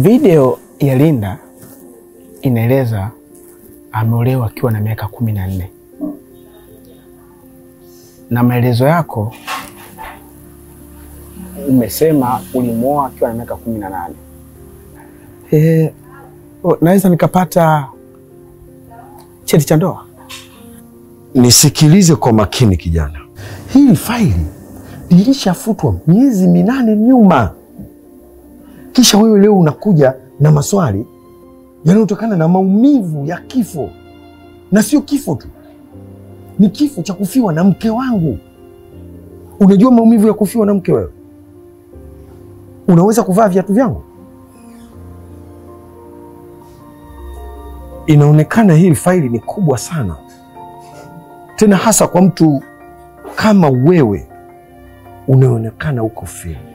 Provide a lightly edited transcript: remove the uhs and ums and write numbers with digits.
Video ya Linda inaeleza ameolewa akiwa na miaka 14. Na maelezo yako umesema ulimuoa akiwa na miaka 18. Naweza nikapata cheti cha ndoa? Nisikilize kwa makini kijana. Hii faili ilishafutwa miezi 8 nyuma. Kisha wewe leo unakuja na maswali yanayotokana na maumivu ya kifo. Na sio kifo tu, ni kifo cha kufiwa na mke wangu. Unajua maumivu ya kufiwa na mke wewe? Unaweza kuvaa viatu vyangu? Inaonekana hii faili ni kubwa sana, tena hasa kwa mtu kama wewe unaonekana uko feli.